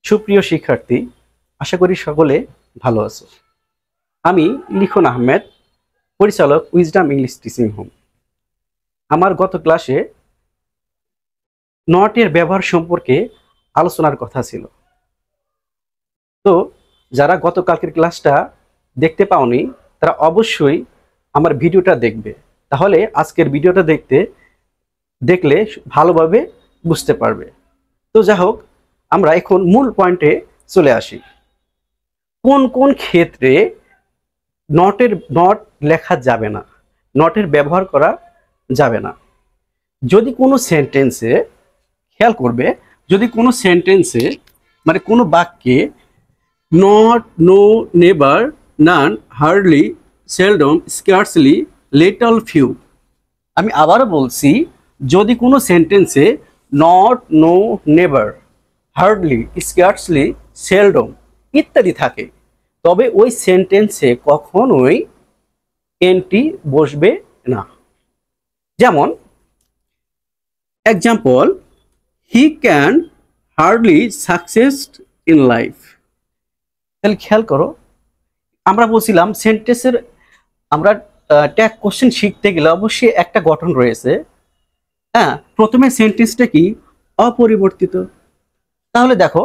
সুপ্রিয় শিক্ষার্থী, আশা করি সকলে ভালো আছো। আমি লিখন আহমেদ, পরিচালক উইজডম ইংলিশ টিচিং হোম। আমার গত ক্লাসে নটের ব্যবহার সম্পর্কে আলোচনার কথা ছিল। তো যারা গতকালকের ক্লাসটা দেখতে পাওনি তারা অবশ্যই আমার ভিডিওটা দেখবে, তাহলে আজকের ভিডিওটা দেখলে ভালোভাবে বুঝতে পারবে। তো যাই হোক, আমরা এখন মূল পয়েন্টে চলে আসি। কোন কোন ক্ষেত্রে নট লেখা যাবে না, নটের ব্যবহার করা যাবে না? যদি কোনো সেন্টেন্সে, খেয়াল করবে, যদি কোনো সেন্টেন্সে মানে কোনো বাক্যে not, no, never, none, hardly, seldom, scarcely, little, few, আমি আবারও বলছি, যদি কোনো সেন্টেন্সে not, no, never, hardly, scarcely, seldom ইত্যাদি থাকে, তবে ওই সেন্টেন্সে কখনোই এনটি বসবে না। যেমন example, he can hardly success in life. তাহলে খেয়াল করো, আমরা বলছিলাম সেন্টেন্সের আমরা ট্যাগ কোশ্চেন শিখতে গেলে অবশ্যই একটা গঠন রয়েছে। হ্যাঁ, প্রথমে সেন্টেন্সটা কি? অপরিবর্তিত। তাহলে দেখো,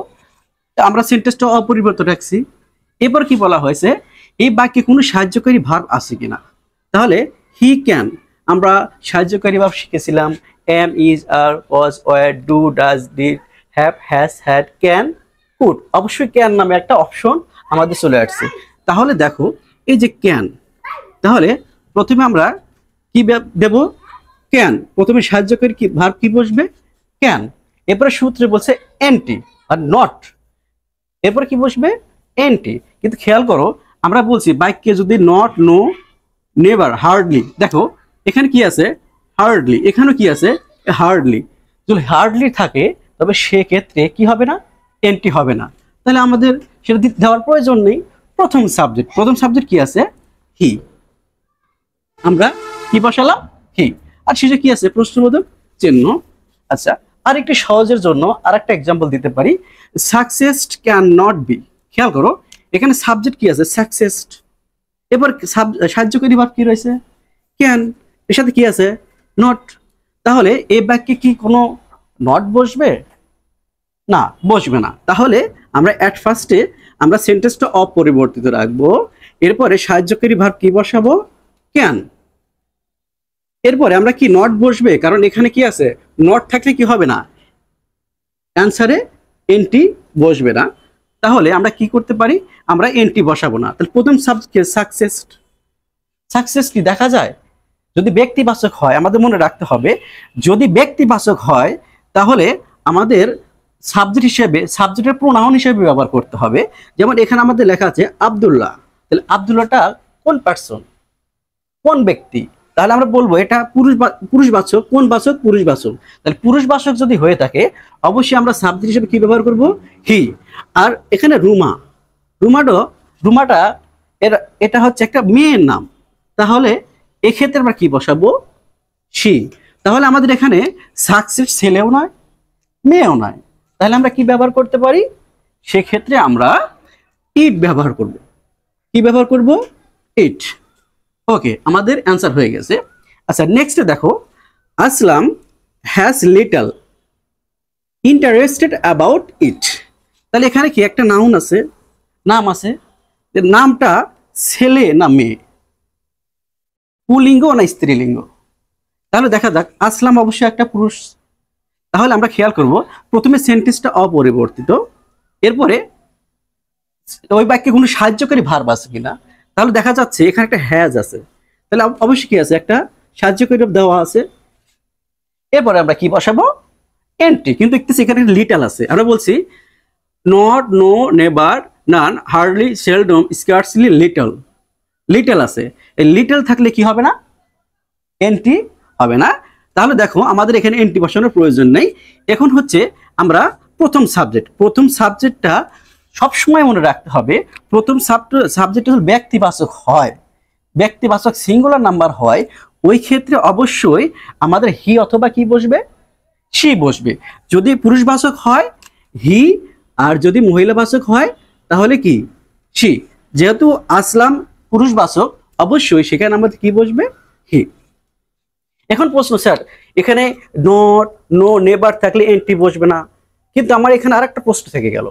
আমরা সেন্টেন্সটা অপরিবর্তিত রাখছি। এবার কি বলা হয়েছে? এই বাক্যে কোনো সাহায্যকারী ভার্ব আছে কিনা। তাহলে হি ক্যান, আমরা সাহায্যকারী ভার্ব শিখেছিলাম am, is, are, was, were, do, does, did, have, has, had, can, could. অবশ্যই ক্যান নামে একটা অপশন আমাদের চলে আসছে। তাহলে দেখো, এই যে ক্যান, তাহলে প্রথমে আমরা কি দেব? ক্যান। প্রথমে সাহায্যকারী কি ভার্ব কি বসবে? ক্যান। এরপরে সূত্রে বলছে এনটি আর নট, এরপর কি বসবে? এনটি। কিন্তু খেয়াল করো, আমরা বলছি বাক্যে যদি নট, নো, নেভার, হার্ডলি, দেখো এখানে কি আছে? হার্ডলি। এখানেও কি আছে? হার্ডলি। যদি হার্ডলি থাকে তবে সেক্ষেত্রে কি হবে না? এনটি হবে না। তাহলে আমাদের সেটা দেওয়ার প্রয়োজন নেই। প্রথম সাবজেক্ট কি আছে? হি। আমরা কি বসালাম? হি। আর শেষে কি আছে? প্রশ্নবোধক চিহ্ন। আচ্ছা, আর একটু সহজের জন্য আর একটা এক্সাম্পল দিতে পারি, সাকসেস ক্যান নট বি। খেয়াল করো, এখানে সাবজেক্ট কি আছে? সাকসেস। এবার সাহায্যকারী ভার্ব কি রয়েছে? ক্যান। এর সাথে কি আছে? নট। তাহলে এই বাক্যে কি কোনো নট বসবে? না, বসবে না। তাহলে আমরা এট ফার্স্টে আমরা সেন্টেন্সটা অপরিবর্তিত রাখবো। এরপরে সাহায্যকারী ভার্ব কি বসাবো? ক্যান। এরপরে আমরা কি নট বসবে, কারণ এখানে কি আছে? নট থাকলে কি হবে না? অ্যান্সারে এনটি বসবে না। তাহলে আমরা কি করতে পারি? আমরা এনটি বসাবো না। তাহলে প্রথম সাবজেক্ট সাকসেস। সাকসেস কি দেখা যায়? যদি ব্যক্তিবাচক হয়, আমাদের মনে রাখতে হবে, যদি ব্যক্তিবাচক হয় তাহলে আমাদের সাবজেক্ট হিসেবে, সাবজেক্টের প্রোনাউন হিসেবে ব্যবহার করতে হবে। যেমন এখানে আমাদের লেখা আছে আব্দুল্লাহ। তাহলে আব্দুল্লাহটা কোন পার্সন, কোন ব্যক্তি? তাহলে আমরা বলবো এটা পুরুষবাচক। কোন বাচক? পুরুষবাচক। তাহলে পুরুষবাচক যদি হয়ে থাকে অবশ্যই আমরা সাবজেক্ট হিসেবে কি ব্যবহার করব? হি। আর এখানে রুমাটা এটা হচ্ছে একটা মেয়ের নাম। তাহলে এক্ষেত্রে আমরা কি বসাবো? সি। তাহলে আমাদের এখানে সাকসেস ছেলেও নয়, মেয়েও নয়। তাহলে আমরা কি ব্যবহার করতে পারি? সেক্ষেত্রে আমরা ইট ব্যবহার করব। কি ব্যবহার করব? ইট। ওকে, আমাদের অ্যান্সার হয়ে গেছে। আচ্ছা, নেক্সটে দেখো, Aslam has little interested about it. তাহলে এখানে কি একটা নাউন আছে, নাম আছে। নামটা ছেলে না মেয়ে, পুলিঙ্গ না স্ত্রীলিঙ্গ? তাহলে দেখা যাক, আসলাম অবশ্যই একটা পুরুষ। তাহলে আমরা খেয়াল করব, প্রথমে সেন্টেন্সটা অপরিবর্তিত, এরপরে ওই বাক্যে কোনো সাহায্যকারী ভার্ব আছে কিনা। তাহলে দেখা যাচ্ছে এখানে একটা হ্যাজ আছে, তাহলে অবশ্যই কি আছে? একটা সাহায্যকারী দেওয়া আছে। এরপরে আমরা কি বসাবো? এনটি। কিন্তু এখানে লিটল আছে। আমরা বলছি not, no, never, none, hardly, seldom, scarcely, little. Little আছে। এই লিটল থাকলে কি হবে না? এনটি হবে না। তাহলে দেখো, আমাদের এখানে এনটি বসানোর প্রয়োজন নেই। এখন হচ্ছে আমরা প্রথম সাবজেক্টটা সবসময় মনে রাখতে হবে। প্রথম সাবজেক্ট ব্যক্তিবাচক হয়, ব্যক্তিবাচক সিঙ্গুলার নাম্বার হয়, ওই ক্ষেত্রে অবশ্যই আমাদের হি অথবা কি বসবে? সি বসবে। যদি পুরুষবাচক হয় হি আর যদি মহিলাবাচক হয় তাহলে কি শি। যেহেতু আসলাম পুরুষবাচক, অবশ্যই সেখানে আমাদের কি বসবে, হি। এখন প্রশ্ন, স্যার এখানে নট, নো, নেভার থাকলে এনটি বসবে না, কিন্তু আমার এখানে আরেকটা প্রশ্ন থেকে গেল।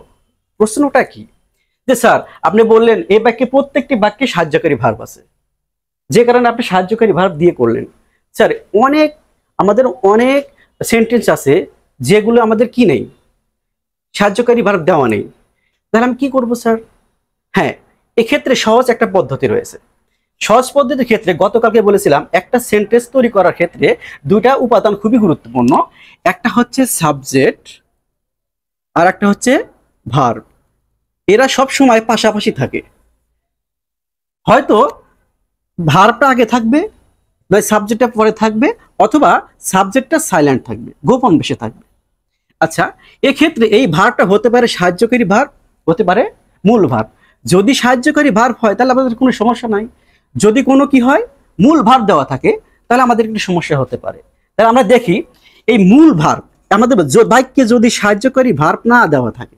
প্রশ্নটা কি, যে স্যার আপনি বললেন এই বাক্যে প্রত্যেকটি বাক্যে সাহায্যকারী ভার্ব আছে, যে কারণে আপনি সাহায্যকারী ভার্ব দিয়ে করলেন। স্যার আমাদের অনেক সেন্টেন্স আছে যেগুলো আমাদের কি নেই, সাহায্যকারী ভার্ব দেওয়া নেই, তাহলে আমি কি করব স্যার? হ্যাঁ, এক্ষেত্রে সহজ একটা পদ্ধতি রয়েছে। সহজ পদ্ধতির ক্ষেত্রে গতকালকে বলেছিলাম একটা সেন্টেন্স তৈরি করার ক্ষেত্রে দুইটা উপাদান খুবই গুরুত্বপূর্ণ। একটা হচ্ছে সাবজেক্ট আর একটা হচ্ছে ভার্ব। এরা সব সময় পাশাপাশি থাকে। হয়তো ভার্বটা আগে থাকবে, নয় সাবজেক্টটা পরে থাকবে, অথবা সাবজেক্টটা সাইলেন্ট থাকবে, গোপন বেশে থাকবে। আচ্ছা, এক্ষেত্রে এই ভার্বটা হতে পারে সাহায্যকারী ভার্ব, হতে পারে মূল ভার্ব। যদি সাহায্যকারী ভার্ব হয় তাহলে আমাদের কোনো সমস্যা নাই। যদি কোনো কি হয়, মূল ভার্ব দেওয়া থাকে, তাহলে আমাদের একটু সমস্যা হতে পারে। তাহলে আমরা দেখি এই মূল ভার্ব আমাদের বাক্যে যদি সাহায্যকারী ভার্ব না দেওয়া থাকে,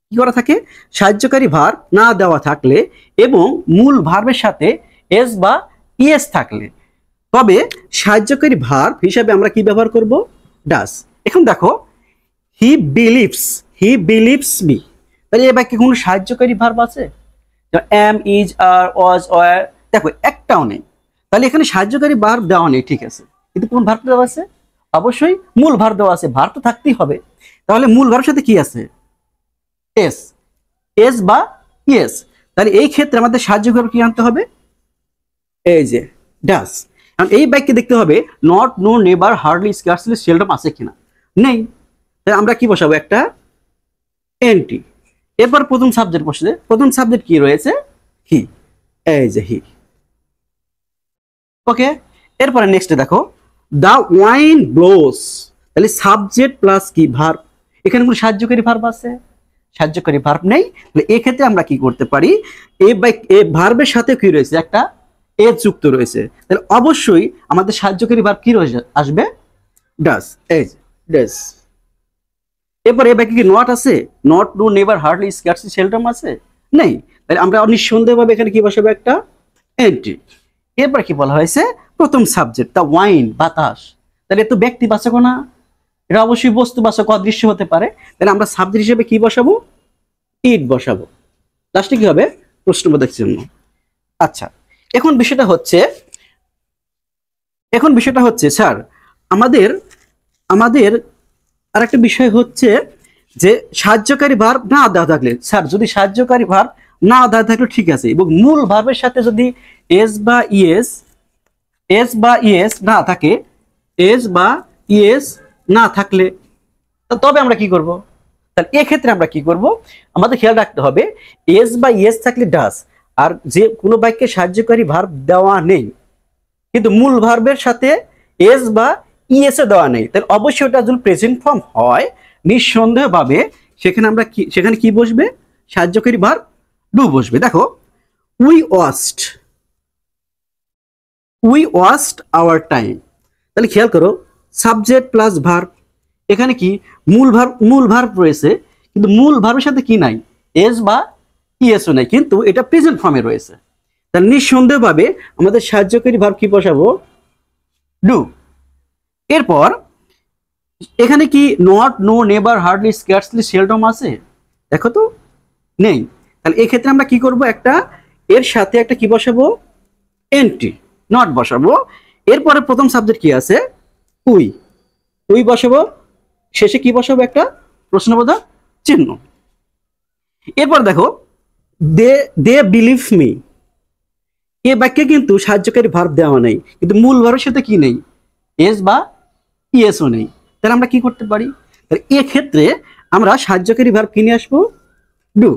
কি করা থাকে, সাহায্যকারী ভার্ব না দেওয়া থাকলে এবং মূল ভার্বের সাথে এস বা ইএস থাকলে, তবে সাহায্যকারী ভার্ব হিসাবে আমরা কি ব্যবহার করব, ডাস। এখন দেখো, হি বিলিভস মি, তাহলে এই বাক্যে কোনো সাহায্যকারী ভার্ব আছে? Am, is, are, was, were, দেখো একটাও নেই। তাহলে এখানে সাহায্যকারী ভার্ব দেওয়া নেই, ঠিক আছে, কিন্তু কোন ভার্ব দেওয়া আছে? অবশ্যই মূল ভার্ব দেওয়া আছে, ভার্ব তো থাকতেই হবে। তাহলে মূল ভার্বের সাথে কি আছে, এস বা ইয়েস। তাহলে এই ক্ষেত্রে আমাদের সাহায্যকারী কি আনতে হবে, এই যে ডাস। কারণ এই বাক্যে দেখতে হবে not, no, never, hardly, scarcely, seldom আছে কিনা, নেই। তাহলে আমরা কি বসাবো, একটা এনটি। এরপর প্রথম সাবজেক্ট বসে, প্রথম সাবজেক্ট কি রয়েছে, হি, এই যে হি। ওকে, এরপরে নেক্সটে দেখো, দা ওয়াইন ব্লোস, তাহলে সাবজেক্ট প্লাস কি ভার্ব। এখানে কোনো সাহায্যকারী ভার্ব আছে? সাহায্যকারী ভার্ব নেই। তাহলে এই ক্ষেত্রে আমরা কি করতে পারি, এই ভার্বের সাথে কি রয়েছে, একটা এস যুক্ত রয়েছে, তাহলে অবশ্যই আমাদের সাহায্যকারী ভার্ব কি রয়েছে, আসবে, ডাস, এই যে ডাস। এরপর এই বাক্যে কি নট আছে? Not, no, never, hardly, scarcely, seldom আছে? নেই। তাহলে আমরা নিঃসন্দেহভাবে এখানে কি বসাবো, একটা এন্টি। এরপর কি বলা হয়েছে, প্রথম সাবজেক্ট দা ওয়াইন, বাতাস, তাহলে এত ব্যক্তিবাচক না, এটা অবশ্যই বস্তুবাচক, অদৃশ্য হতে পারে। তাহলে আমরা সাবজেক্ট হিসেবে কি বসাবো, ইট বসাবো। লাস্টে কি হবে, প্রশ্নবোধক চিহ্ন। আচ্ছা, এখন বিষয়টা হচ্ছে স্যার আমাদের আমাদের আর একটা বিষয় হচ্ছে যে সাহায্যকারী ভার্ব না দেওয়া থাকলে, স্যার যদি সাহায্যকারী ভার্ব না দেওয়া থাকলে ঠিক আছে, এবং মূল ভার্বের সাথে যদি এস বা ইএস না থাকে, এস বা ইএস না থাকলে, তবে আমরা কি করব? তাহলে এক্ষেত্রে আমরা কি করব, আমাদের খেয়াল রাখতে হবে এস বা ইএস থাকলে ডাস। আর যে কোনো বাক্যে সাহায্যকারী ভার্ব দেওয়া নেই, কিন্তু মূল ভার্বের সাথে এস বা ইএস এ দেওয়া নেই, তাহলে অবশ্যই ওটা যদি প্রেজেন্ট ফর্ম হয়, নিঃসন্দেহভাবে সেখানে কি বসবে, সাহায্যকারী ভার্ব ডু বসবে। দেখো, উই ওয়াস্ট আওয়ার টাইম, তাহলে খেয়াল করো সাবজেক্ট প্লাস ভার্ব, এখানে কি মূল ভার্ব রয়েছে, কিন্তু মূল ভার্বের সাথে কি নাই, এস বা ইএসও নাই, কিন্তু এটা প্রেজেন্ট ফর্মে রয়েছে। তাহলে নিঃসন্দেহভাবে আমাদের সাহায্যকারী ভার্ব কি বসাবো, ডু। এরপর এখানে কি not, no, never, hardly, scarcely, seldom আছে? দেখো তো নেই। তাহলে এক্ষেত্রে আমরা কি করব, একটা এর সাথে একটা কি বসাবো, এনটি, নট বসাবো। এরপরে প্রথম সাবজেক্ট কি আছে, উই বসাবো, শেষে কি বসাবো, একটা প্রশ্নবোধক চিহ্ন। এরপর দেখো, দে বিলিভ মি, এ বাক্যে কিন্তু সাহায্যকারী ভার্ব দেওয়া নেই, কিন্তু মূল ভার্বের সাথে কি নেই, এস বা ইএসও নেই। তাহলে আমরা কি করতে পারি, তাহলে এক্ষেত্রে আমরা সাহায্যকারী ভার্ব কি নিয়ে আসবো, ডু।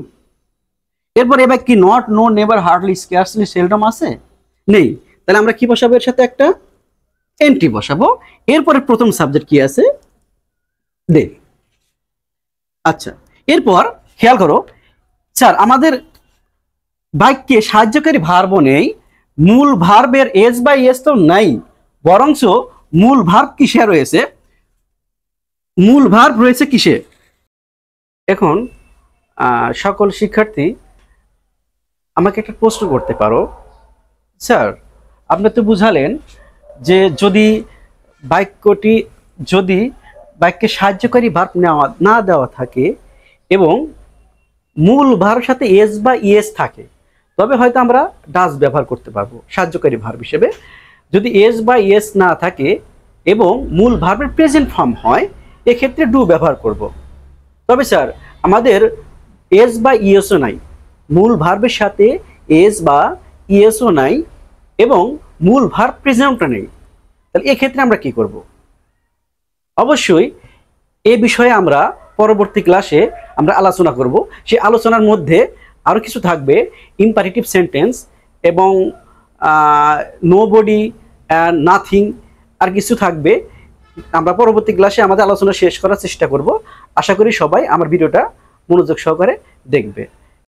এরপর এবার কি not, no, never, hardly, scarcely, seldom আছে? নেই। তাহলে আমরা কি বসাবো, এর সাথে একটা এনটি বসাবো। এরপরে প্রথম সাবজেক্ট কি আছে, দে। আচ্ছা, এরপর খেয়াল করো, স্যার আমাদের বাক্যে সাহায্যকারী ভার্ব নেই, মূল ভার্বের এস বা ইএস তো নাই, বরঞ্চ মূল ভার্ব কিসে রয়েছে, মূল ভার্ব রয়েছে কিসে? এখন সকল শিক্ষার্থী আমাকে একটা প্রশ্ন করতে পারো, স্যার আপনি তো বুঝালেন যে যদি বাক্যে সাহায্যকারী ভার্ব না দেওয়া থাকে এবং মূল ভার্বের সাথে এস বা ইএস থাকে, তবে হয়তো আমরা ডাজ ব্যবহার করতে পারবো সাহায্যকারী ভার্ব হিসেবে। যদি এস বা ইএস না থাকে এবং মূল ভার্বের প্রেজেন্ট ফর্ম হয়, এক্ষেত্রে ডু ব্যবহার করব। তবে স্যার আমাদের এস বা ইএসও নাই, মূল ভার্বের সাথে এস বা ইএসও নাই এবং মূল ভার্ব প্রেজেন্টও নেই, তাহলে এক্ষেত্রে আমরা কি করব? অবশ্যই এ বিষয়ে আমরা পরবর্তী ক্লাসে আমরা আলোচনা করব। সেই আলোচনার মধ্যে আরও কিছু থাকবে, ইম্পারেটিভ সেন্টেন্স এবং নোবডি অ্যান্ড নাথিং, আর কিছু থাকবে। আমরা পরবর্তী ক্লাসে আমাদের আলোচনা শেষ করার চেষ্টা করব। আশা করি সবাই আমার ভিডিওটা মনোযোগ সহকারে দেখবে।